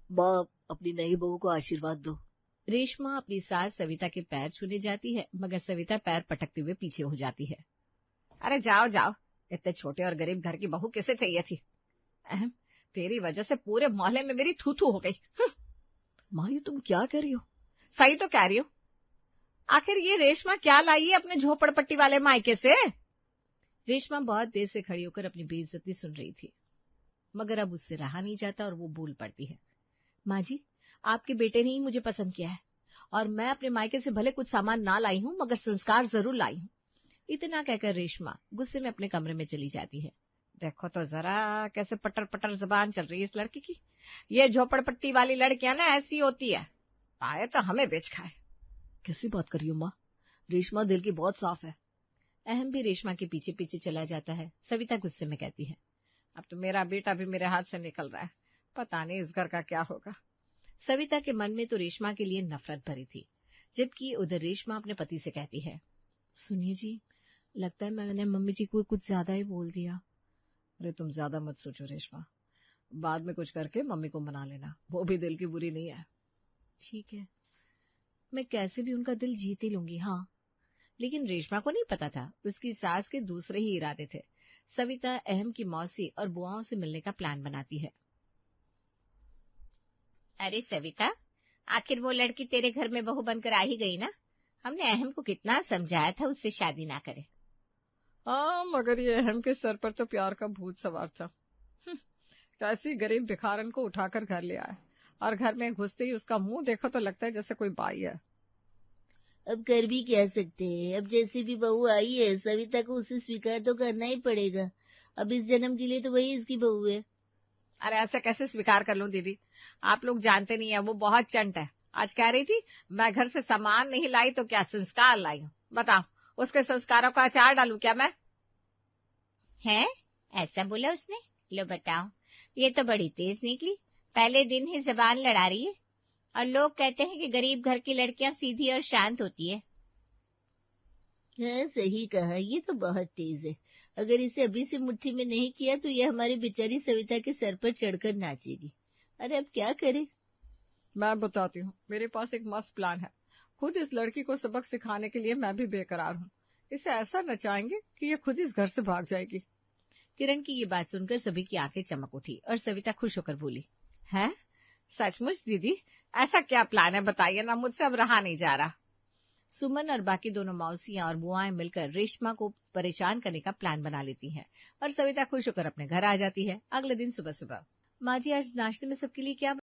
माँ, अपनी नई बहू को आशीर्वाद दो। रेशमा अपनी सास सविता के पैर छूने जाती है, मगर सविता पैर पटकते हुए पीछे हो जाती है। अरे जाओ जाओ, इतने छोटे और गरीब घर की बहू किसे चाहिए थी? अहम, तेरी वजह से पूरे मोहल्ले में मेरी थू थू हो गई। माँ, ये तुम क्या कर रही हो? सही तो कह रही हो। आखिर ये रेशमा क्या लाई है अपने झोपड़पट्टी वाले मायके से? रेशमा बहुत देर से खड़ी होकर अपनी बेइज्जती सुन रही थी, मगर अब उससे रहा नहीं जाता और वो बोल पड़ती है। माँ जी, आपके बेटे ने ही मुझे पसंद किया है और मैं अपने मायके से भले कुछ सामान ना लाई हूं, मगर संस्कार जरूर लाई हूं। इतना कहकर रेशमा गुस्से में अपने कमरे में चली जाती है। देखो तो जरा कैसे पटर पटर जबान चल रही है इस लड़की की। ये झोपड़पट्टी वाली लड़कियां ना ऐसी होती है, पाए तो हमें बेच खाए। कैसी बात कर रही हो माँ? रेशमा दिल की बहुत साफ है। अहम भी रेशमा के पीछे पीछे चला जाता है। सविता गुस्से में कहती है, अब तो मेरा बेटा भी मेरे हाथ से निकल रहा है, पता नहीं इस घर का क्या होगा। सविता के मन में तो रेशमा के लिए नफरत भरी थी, जबकि उधर रेशमा अपने पति से कहती है, सुनिए जी, लगता है मैंने मम्मी जी को कुछ ज्यादा ही बोल दिया। अरे तुम ज्यादा मत सोचो रेशमा, बाद में कुछ करके मम्मी को मना लेना, वो भी दिल की बुरी नहीं है। ठीक है, मैं कैसे भी उनका दिल जीत ही लूंगी। हाँ, लेकिन रेशमा को नहीं पता था उसकी सास के दूसरे ही इरादे थे। सविता अहम की मौसी और बुआओं से मिलने का प्लान बनाती है। अरे सविता, आखिर वो लड़की तेरे घर में बहू बनकर आ ही गई ना। हमने अहम को कितना समझाया था उससे शादी ना करे। हाँ, मगर ये अहम के सर पर तो प्यार का भूत सवार था। कैसी गरीब भिखारन को उठाकर घर ले आया, और घर में घुसते ही उसका मुंह देखो तो लगता है जैसे कोई बाई है। अब कर भी क्या सकते हैं? अब जैसी भी बहू आई है, सविता को उसे स्वीकार तो करना ही पड़ेगा। अब इस जन्म के लिए तो वही इसकी बहू है। अरे ऐसे कैसे स्वीकार कर लूं दीदी, आप लोग जानते नहीं है वो बहुत चंट है। आज कह रही थी मैं घर से सामान नहीं लाई तो क्या संस्कार लाई हूं। बताओ, उसके संस्कारों का अचार डालूं क्या मैं? है, ऐसा बोला उसने? लो बताओ, ये तो बड़ी तेज निकली। पहले दिन ही जबान लड़ा रही है। और लोग कहते हैं कि गरीब घर की लड़कियां सीधी और शांत होती है। हाँ, सही कहा, ये तो बहुत तेज है। अगर इसे अभी से मुट्ठी में नहीं किया तो ये हमारी बेचारी सविता के सर पर चढ़कर नाचेगी। अरे अब क्या करे? मैं बताती हूँ, मेरे पास एक मस्त प्लान है। खुद इस लड़की को सबक सिखाने के लिए मैं भी बेकरार हूँ। इसे ऐसा नचाएंगे कि ये खुद इस घर से भाग जाएगी। किरण की ये बात सुनकर सभी की आंखें चमक उठी और सविता खुश होकर बोली, है सचमुच दीदी? ऐसा क्या प्लान है, बताइए ना, मुझसे अब रहा नहीं जा रहा। सुमन और बाकी दोनों मौसियां और बुआएं मिलकर रेशमा को परेशान करने का प्लान बना लेती हैं और सविता खुश होकर अपने घर आ जाती है। अगले दिन सुबह सुबह, माँ जी आज नाश्ते में सबके लिए क्या